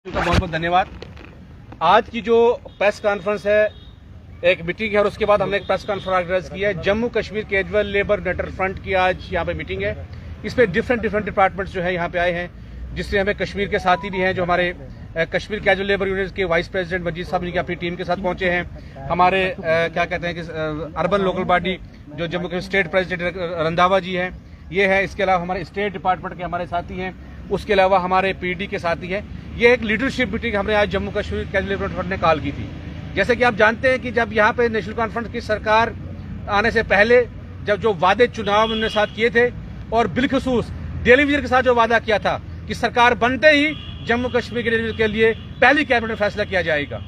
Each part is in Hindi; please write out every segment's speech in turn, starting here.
बहुत बहुत धन्यवाद। आज की जो प्रेस कॉन्फ्रेंस है, एक मीटिंग है और उसके बाद हमने एक प्रेस कॉन्फ्रेंस ऑर्गेनाइज की है। Jammu Kashmir casual labour United front की आज यहाँ पे मीटिंग है। इसमें डिफरेंट डिपार्टमेंट्स जो है यहाँ पे आए हैं, जिससे हमें कश्मीर के साथी भी हैं, जो हमारे कश्मीर कैजुअल लेबर यूनियन के वाइस प्रेसिडेंट मजीद साहब जी अपनी टीम के साथ पहुंचे हैं। हमारे क्या कहते हैं कि अर्बन लोकल बॉडी जो जम्मू कश्मीर स्टेट प्रेसिडेंट रंधावा जी हैं, ये है। इसके अलावा हमारे स्टेट डिपार्टमेंट के हमारे साथी हैं, उसके अलावा हमारे पीडी के साथी हैं। ये एक लीडरशिप मीटिंग हमने आज Jammu Kashmir casual labour front ने कॉल की थी। जैसे कि आप जानते हैं कि जब यहाँ पे नेशनल कॉन्फ्रेंस की सरकार आने से पहले जब जो वादे चुनाव उन्होंने साथ किए थे, और बिलखसूस डेली विजन के साथ जो वादा किया था कि सरकार बनते ही जम्मू कश्मीर के लिए पहली कैबिनेट में फैसला किया जाएगा।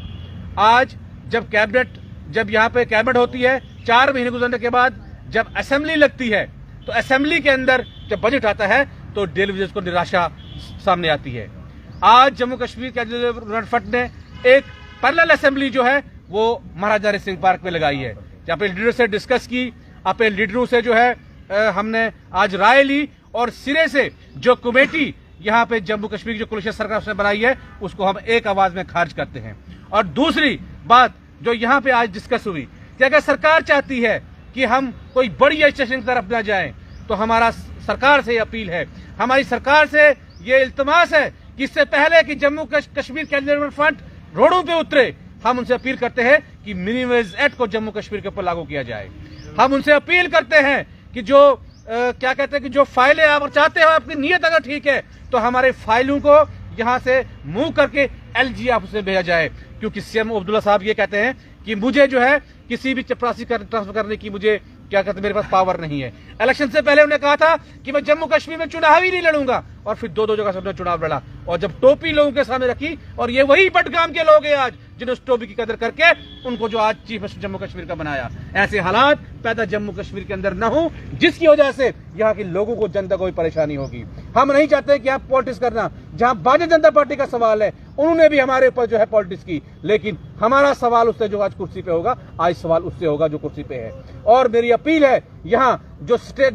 आज जब यहाँ पे कैबिनेट होती है, 4 महीने गुजरने के बाद जब असेंबली लगती है, तो असेंबली के अंदर जब बजट आता है तो डेली विजन को निराशा सामने आती है। आज Jammu Kashmir casual labour front ने एक पैरेलल असेंबली जो है वो महाराजा हरि सिंह पार्क में लगाई है, जहाँ पे लीडर से डिस्कस की, अपने लीडरों से जो है हमने आज राय ली, और सिरे से जो कमेटी यहाँ पे जम्मू कश्मीर की जो कोलिशन सरकार उसने बनाई है, उसको हम एक आवाज में खारिज करते हैं। और दूसरी बात जो यहाँ पे आज डिस्कस हुई कि अगर सरकार चाहती है कि हम कोई बड़ी एजिटेशन की तरफ न जाए, तो हमारा सरकार से अपील है, हमारी सरकार से ये इल्तमास है कि इससे पहले कि Jammu Kashmir casual labour front रोडों पे उतरे, हम उनसे अपील करते हैं कि मिनिमम वेज एक्ट को जम्मू कश्मीर के ऊपर लागू किया जाए। हम उनसे अपील करते हैं कि जो क्या कहते हैं कि जो फाइलें आप चाहते हो, आपकी नीयत अगर ठीक है, तो हमारे फाइलों को यहाँ से मूव करके LG ऑफिस में भेजा जाए, क्योंकि सीएम अब्दुल्ला साहब ये कहते हैं कि मुझे जो है किसी भी चपरासी ट्रांसफर करने की मुझे क्या कहते हैं मेरे पास पावर नहीं है। इलेक्शन से पहले उन्होंने कहा था कि मैं जम्मू कश्मीर में चुनाव ही नहीं लड़ूंगा, और फिर दो जगह से उन्होंने चुनाव लड़ा, और जब टोपी लोगों के सामने रखी, और ये वही बडगाम के लोग हैं आज जिन्होंने उस टोपी की कदर करके उनको जो आज चीफ मिनिस्टर जम्मू कश्मीर का बनाया। ऐसे हालात पैदा जम्मू कश्मीर के अंदर न हो, जिसकी वजह से यहाँ के लोगों को जनता को भी परेशानी होगी। हम नहीं चाहते कि आप पॉलिटिक्स करना, जहां भारतीय जनता पार्टी का सवाल है, उन्होंने भी हमारे ऊपर जो है पॉलिटिक्स की, लेकिन हमारा सवाल उससे जो आज कुर्सी पे होगा, आज सवाल उससे होगा जो कुर्सी पे है। और मेरी अपील है, यहाँ जो स्टेट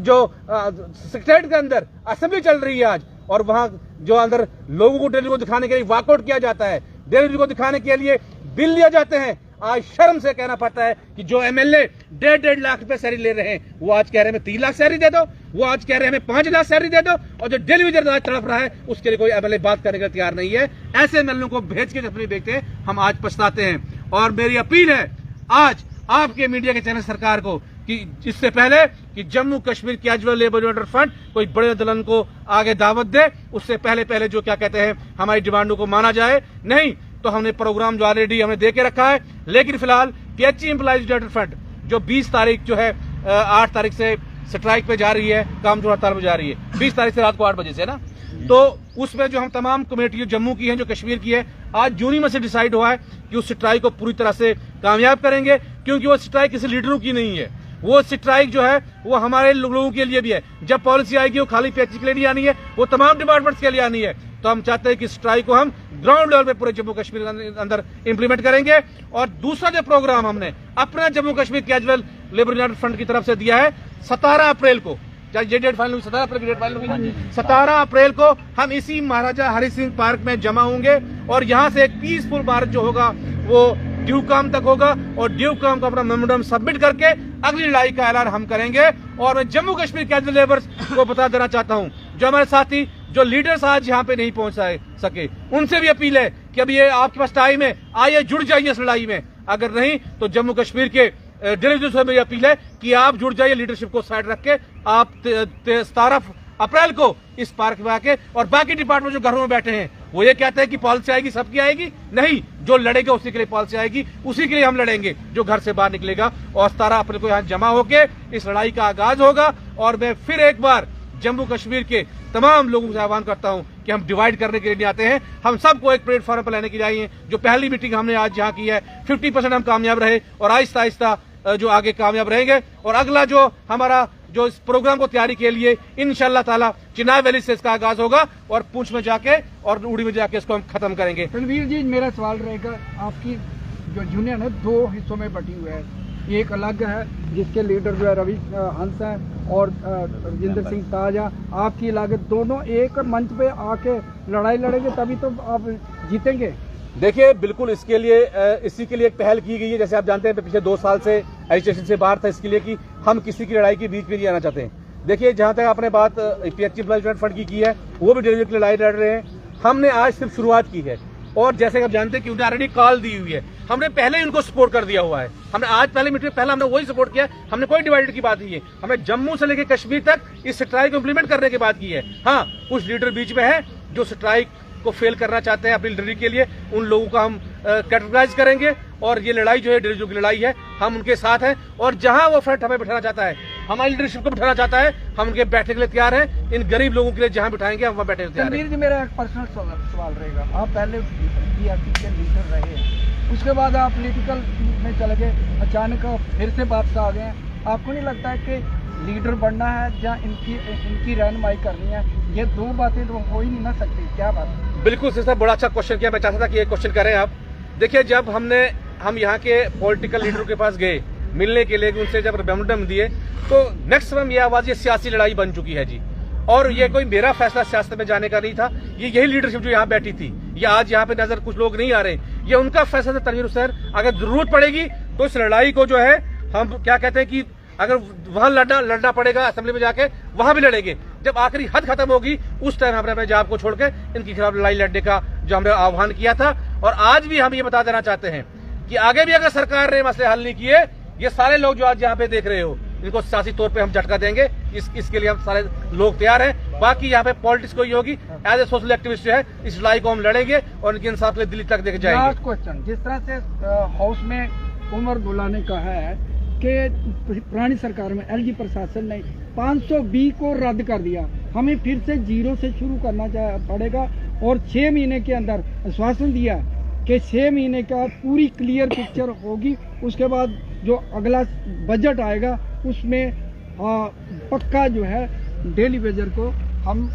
के अंदर असेंबली चल रही है आज, और वहां जो अंदर लोगों को दिल्ली को दिखाने के लिए वॉकआउट किया जाता है, दिल्ली को दिखाने के लिए बिल लिए जाते हैं, आज शर्म से कहना पड़ता है कि जो MLA 1.5 लाख रुपए सैलरी ले रहे हैं, वो आज कह रहे हैं हमें 3 लाख सैलरी दे दो, वो आज कह रहे हैं हमें 5 लाख सैलरी दे दो, और जो डेली वेजर आज तड़प रहा है उसके लिए कोई MLA बात करने का तैयार नहीं है। ऐसे MLA को भेज के अपनी देखते हैं, हम आज पछताते हैं। और मेरी अपील है आज आपके मीडिया के चैनल सरकार को कि इससे पहले कि Jammu Kashmir casual labour United front कोई बड़े आंदोलन को आगे दावत दे, उससे पहले जो क्या कहते हैं हमारी डिमांडों को माना जाए। नहीं तो हमने प्रोग्राम जो ऑलरेडी हमने दे के रखा है, लेकिन फिलहाल PHE एम्प्लॉइज यूनाइटेड फ्रंट जो 20 तारीख जो है 8 तारीख से स्ट्राइक पे जा रही है, काम जो हड़ताल पे जा रही है, 20 तारीख से रात को 8 बजे से ना, तो उसमें जो हम तमाम कमेटी जम्मू की है, जो कश्मीर की है, आज जूनी में से डिसाइड हुआ है कि उस स्ट्राइक को पूरी तरह से कामयाब करेंगे, क्योंकि वो स्ट्राइक किसी लीडरों की नहीं है। वो स्ट्राइक जो है वो हमारे लोगों के लिए भी है। जब पॉलिसी आएगी वो खाली PHE के लिए नहीं आनी है, वो तमाम डिपार्टमेंट्स के लिए आनी है। तो हम चाहते हैं कि स्ट्राइक को हम ग्राउंड लेवल पे पूरे जम्मू कश्मीर के अंदर इंप्लीमेंट करेंगे। और दूसरा जो प्रोग्राम हमने अपना Jammu Kashmir casual labour United front की तरफ से दिया है, 17 अप्रैल को, ये डेट फाइनल हुई, 17 अप्रैल की डेट फाइनल हुई, 17 अप्रैल को हम इसी महाराजा हरि सिंह पार्क में जमा होंगे, और यहाँ से एक पीसफुल मार्च जो होगा वो ड्यू काम तक होगा, और ड्यू काम का अपना मेमोरेंडम सबमिट करके अगली लड़ाई का ऐलान हम करेंगे। और मैं जम्मू कश्मीर कैजुअल लेबर्स को बता देना चाहता हूं, जो हमारे साथी जो लीडर्स आज यहाँ पे नहीं पहुंच सके, उनसे भी अपील है कि अब ये आपके पास टाइम है, आइए जुड़ जाइए इस लड़ाई में। अगर नहीं तो जम्मू कश्मीर के डेलीगेट्स से मेरी अपील है कि आप जुड़ जाइए, लीडरशिप को साइड रख के आप 17 अप्रैल को इस पार्क में आके, और बाकी डिपार्टमेंट जो घरों में बैठे हैं वो ये कहते हैं कि पॉलिसी आएगी सबकी आएगी, नहीं, जो लड़ेगा उसी के लिए पॉलिसी आएगी, उसी के लिए हम लड़ेंगे जो घर से बाहर निकलेगा। और 17 अप्रैल को यहाँ जमा होके इस लड़ाई का आगाज होगा। और मैं फिर एक बार जम्मू कश्मीर के तमाम लोगों से आह्वान करता हूं कि हम डिवाइड करने के लिए नहीं आते हैं, हम सबको एक प्लेटफॉर्म पर लेने के लिए आई हैं। जो पहली मीटिंग हमने आज यहाँ की है, 50% हम कामयाब रहे, और आहिस्ता आहिस्ता जो आगे कामयाब रहेंगे। और अगला जो हमारा जो इस प्रोग्राम को तैयारी के लिए इंशाअल्लाह ताला चिनाब वैली से इसका आगाज होगा, और पूंछ में जाके और उड़ी में जाके इसको हम खत्म करेंगे। रणवीर जी, मेरा सवाल रहेगा, आपकी जो यूनियन है 2 हिस्सों में बटी हुई है, एक अलग है जिसके लीडर जो है रवि हंस हैं और रजिंदर सिंह ताजा, आपकी लागत दोनों एक मंच पे आके लड़ाई लड़ेंगे तभी तो आप जीतेंगे? देखिए बिल्कुल इसके लिए इसी के लिए एक पहल की गई है। जैसे आप जानते हैं पिछले 2 साल से एजिटेशन से बाहर था इसके लिए कि हम किसी की लड़ाई के बीच में नहीं आना चाहते हैं। देखिए जहां तक आपने बात पीएचई एम्प्लॉयमेंट फंड की है, वो भी डेली की लड़ाई लड़ रहे हैं। हमने आज सिर्फ शुरुआत की है और जैसे आप जानते हैं कि उन्हें ऑलरेडी कॉल दी हुई है, हमने पहले ही उनको सपोर्ट कर दिया हुआ है। हमने आज पहले मीटिंग पहला हमने वही सपोर्ट किया, हमने कोई डिवाइडेड की बात नहीं है। हमने जम्मू से लेकर कश्मीर तक इस स्ट्राइक को इंप्लीमेंट करने की बात की है। हाँ, कुछ लीडर बीच में है जो स्ट्राइक को फेल करना चाहते हैं अपनी लीडरी के लिए, उन लोगों का हम कैटेगराइज करेंगे और ये लड़ाई जो है डेली की लड़ाई है, हम उनके साथ हैं। और जहां वो फ्रंट हमें बिठाना चाहता है, हमारी लीडरशिप को बिठाना चाहता है, हम उनके बैठने के लिए तैयार हैं। इन गरीब लोगों के लिए जहां बिठाएंगे हम वहां बैठने के लिए तैयार हैं। जी, मेरा एक पर्सनल सवाल रहेगा। आप पहले पीआरटी के लीडर रहे हैं, उसके बाद आप पॉलिटिकल में चले गए, अचानक फिर से वापस आ गए हैं। आपको नहीं लगता है कि लीडर बनना है या इनकी रहनुमाई करनी है, ये दो बातें तो हो ही नहीं ना सकती? क्या बात? बिल्कुल सर, बड़ा अच्छा क्वेश्चन किया। मैं चाहता था कि ये क्वेश्चन करें आप। देखिए जब हम यहाँ के पॉलिटिकल लीडरों के पास गए मिलने के लिए, उनसे जब मेमोरेंडम दिए तो नेक्स्ट टाइम ये आवाज, ये सियासी लड़ाई बन चुकी है जी। और ये कोई मेरा फैसला सियासत में जाने का नहीं था, ये यही लीडरशिप जो यहाँ बैठी थी, ये आज यहाँ पे नजर कुछ लोग नहीं आ रहे, ये उनका फैसला था। तनवीर हुसैन, अगर जरूरत पड़ेगी तो इस लड़ाई को जो है हम क्या कहते हैं कि अगर वहां लड़ना पड़ेगा असेंबली में जाके, वहां भी लड़ेंगे। जब आखिरी हद खत्म होगी उस टाइम हमने पंजाब को छोड़ के इनके खिलाफ लड़ाई लड़ने का जो हमने आह्वान किया था। और आज भी हम ये बता देना चाहते हैं कि आगे भी अगर सरकार ने मसले हल नहीं किए, ये सारे लोग जो आज यहाँ पे देख रहे हो, इनको सियासी तौर पे हम झटका देंगे। इसके लिए हम सारे लोग तैयार हैं। बाकी यहाँ पे पॉलिटिक्स कोई होगी, एज ए सोशल एक्टिविस्ट जो है इस लड़ाई को हम लड़ेंगे और इनके इंसाफ के लिए दिल्ली तक लेके जाएंगे। लास्ट क्वेश्चन, जिस तरह से हाउस में उमर अब्दुल्ला ने कहा है कि पुरानी सरकार में एलजी प्रशासन ने 520 को रद्द कर दिया, हमें फिर से जीरो से शुरू करना पड़ेगा, और 6 महीने के अंदर आश्वासन दिया कि 6 महीने का पूरी क्लियर पिक्चर होगी, उसके बाद जो अगला बजट आएगा उसमें पक्का जो है डेली वेजर को हम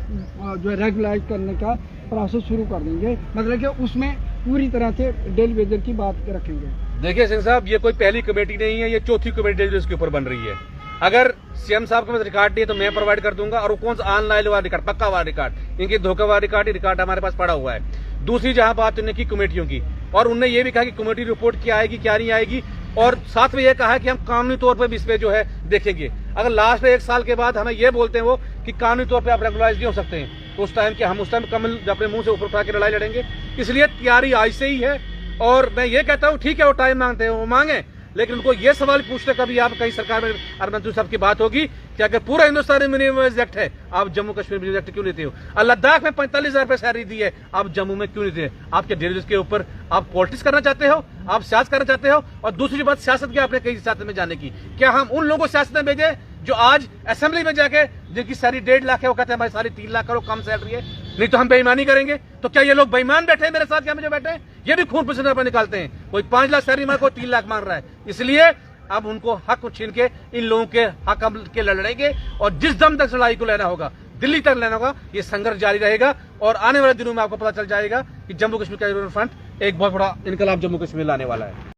जो है रेगुलाइज करने का प्रोसेस शुरू कर देंगे। मतलब कि उसमें पूरी तरह से डेली वेजर की बात रखेंगे। देखिए सिंह साहब, ये कोई पहली कमेटी नहीं है, ये चौथी कमेटी डेली इसके ऊपर बन रही है। अगर सीएम साहब के पास रिकॉर्ड नहीं है तो मैं प्रोवाइड कर दूंगा, और वो कौन सा ऑनलाइन वाला रिकॉर्ड, पक्का वाला रिकॉर्ड, इनके धोखा वाला रिकॉर्ड हमारे पास पड़ा हुआ है। दूसरी जहां बात उन्होंने की कमेटियों की, और उन्होंने ये भी कहा कि कमेटी रिपोर्ट क्या आएगी क्या नहीं आएगी, और साथ में ये कहा कि हम कानूनी तौर पर भी इस पे जो है देखेंगे। अगर लास्ट में 1 साल के बाद हमें ये बोलते हैं वो कि कानूनी तौर पे आप रेगुलराइज नहीं हो सकते हैं, तो उस टाइम के हम उस टाइम कमल अपने मुंह से ऊपर उठा के लड़ाई लड़ेंगे। इसलिए तैयारी आज से ही है। और मैं ये कहता हूँ ठीक है, वो टाइम मांगते हैं वो मांगे, लेकिन उनको ये सवाल पूछते कभी आप कहीं सरकार में अरविंद साहब की बात होगी कि अगर पूरा हिंदुस्तान में मिनिमम एक्ट है, आप जम्मू कश्मीर मिनिमम एक्ट क्यों लेते हो? लद्दाख में 45,000 रुपए सैलरी दी है, आप जम्मू में क्यों नहीं दे? आपके डेलीज के ऊपर आप पॉलिटिक्स करना चाहते हो, आप सियासत करना चाहते हो। और दूसरी बात, सियासत की आपने कहीं सियासत में जाने की, क्या हम उन लोगों को सियासत में भेजे जो आज असेंबली में जाके जिनकी सैलरी 1.5 लाख है, वो कहते हैं हमारी सारी 3 लाख करो, कम सैलरी है, नहीं तो हम बेईमानी करेंगे? तो क्या ये लोग बेईमान बैठे हैं मेरे साथ, क्या मुझे बैठे हैं? ये भी खून पसीना पर निकालते हैं। कोई 5 लाख सैलरी मांग, कोई 3 लाख मांग रहा है। इसलिए अब उनको हक छीन के इन लोगों के हक के लड़ेंगे, और जिस दम तक लड़ाई को लेना होगा, दिल्ली तक लेना होगा, ये संघर्ष जारी रहेगा। और आने वाले दिनों में आपको पता चल जाएगा कि जम्मू कश्मीर का फ्रंट एक बहुत बड़ा इनकलाब जम्मू कश्मीर लाने वाला है।